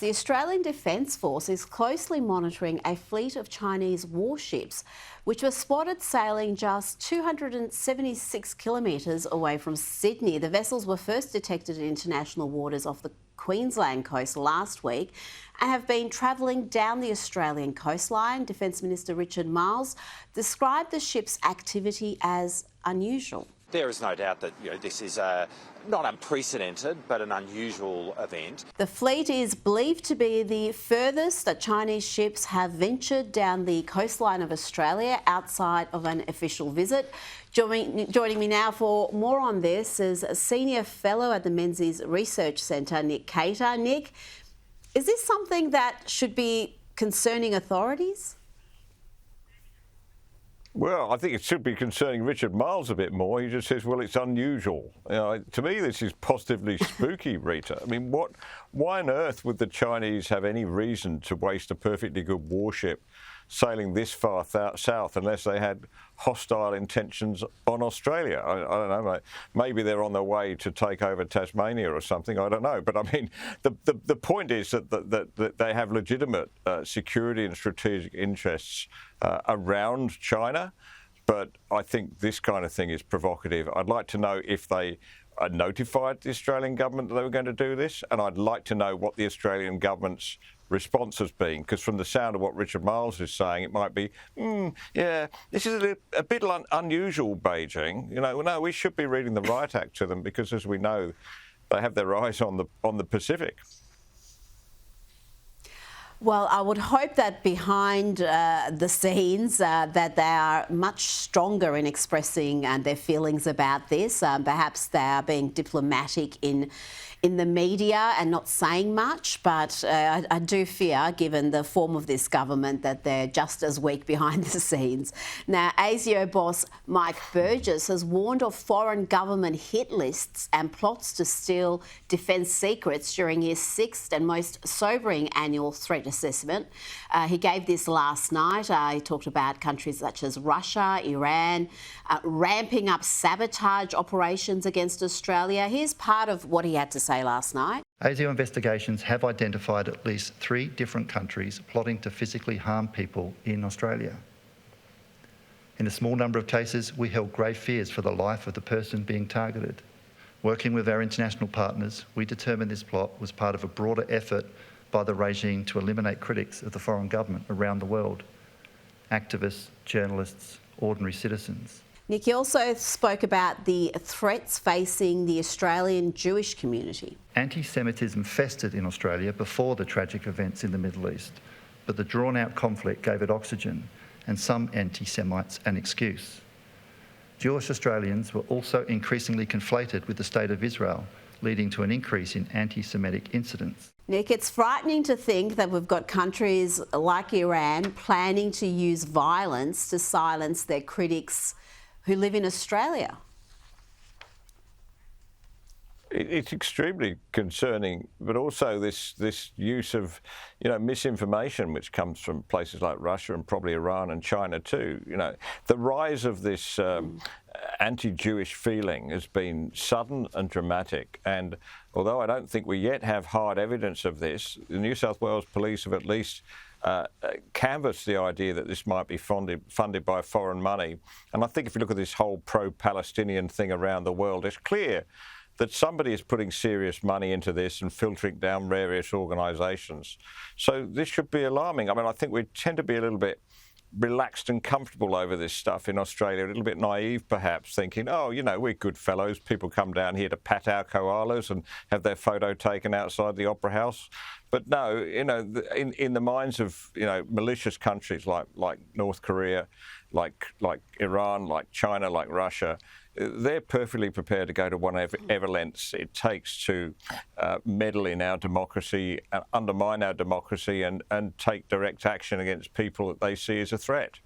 The Australian Defence Force is closely monitoring a fleet of Chinese warships which were spotted sailing just 276 kilometres away from Sydney. The vessels were first detected in international waters off the Queensland coast last week and have been travelling down the Australian coastline. Defence Minister Richard Marles described the ship's activity as unusual. There is no doubt that this is not unprecedented, but an unusual event. The fleet is believed to be the furthest that Chinese ships have ventured down the coastline of Australia outside of an official visit. Joining me now for more on this is a senior fellow at the Menzies Research Centre, Nick Cater. Nick, is this something that should be concerning authorities? Well, I think it should be concerning Richard Marles a bit more. He just says, well, it's unusual. To me, this is positively spooky, Rita. I mean, why on earth would the Chinese have any reason to waste a perfectly good warship sailing this far south unless they had hostile intentions on Australia? I don't know. Maybe they're on their way to take over Tasmania or something. I don't know. But I mean, the point is that they have legitimate security and strategic interests around China. But I think this kind of thing is provocative. I'd like to know if they notified the Australian government that they were going to do this, and I'd like to know what the Australian government's response has been, because from the sound of what Richard Marles is saying, it might be, yeah, this is a bit unusual, Beijing. No, we should be reading the riot act to them because, as we know, they have their eyes on the Pacific. Well, I would hope that behind the scenes that they are much stronger in expressing their feelings about this. Perhaps they are being diplomatic in the media and not saying much, but I do fear, given the form of this government, that they're just as weak behind the scenes. Now, ASIO boss Mike Burgess has warned of foreign government hit lists and plots to steal defence secrets during his sixth and most sobering annual threat assessment. He gave this last night. He talked about countries such as Russia, Iran, ramping up sabotage operations against Australia. Here's part of what he had to say last night. ASIO investigations have identified at least 3 different countries plotting to physically harm people in Australia. In a small number of cases, we held grave fears for the life of the person being targeted. Working with our international partners, we determined this plot was part of a broader effort by the regime to eliminate critics of the foreign government around the world: activists, journalists, ordinary citizens. Nick, you also spoke about the threats facing the Australian Jewish community. Anti-Semitism festered in Australia before the tragic events in the Middle East, but the drawn-out conflict gave it oxygen and some anti-Semites an excuse. Jewish Australians were also increasingly conflated with the State of Israel, leading to an increase in anti-Semitic incidents. Nick, it's frightening to think that we've got countries like Iran planning to use violence to silence their critics who live in Australia. It's extremely concerning, but also this use of misinformation, which comes from places like Russia and probably Iran and China too. The rise of this anti-Jewish feeling has been sudden and dramatic. And although I don't think we yet have hard evidence of this, the New South Wales Police have at least canvassed the idea that this might be funded by foreign money. And I think if you look at this whole pro-Palestinian thing around the world, it's clear that somebody is putting serious money into this and filtering down various organisations. So this should be alarming. I mean, I think we tend to be a little bit relaxed and comfortable over this stuff in Australia, a little bit naive perhaps, thinking, we're good fellows. People come down here to pat our koalas and have their photo taken outside the Opera House. But no, in the minds of malicious countries like North Korea, like Iran, like China, like Russia, they're perfectly prepared to go to whatever lengths it takes to meddle in our democracy, undermine our democracy, and take direct action against people that they see as a threat.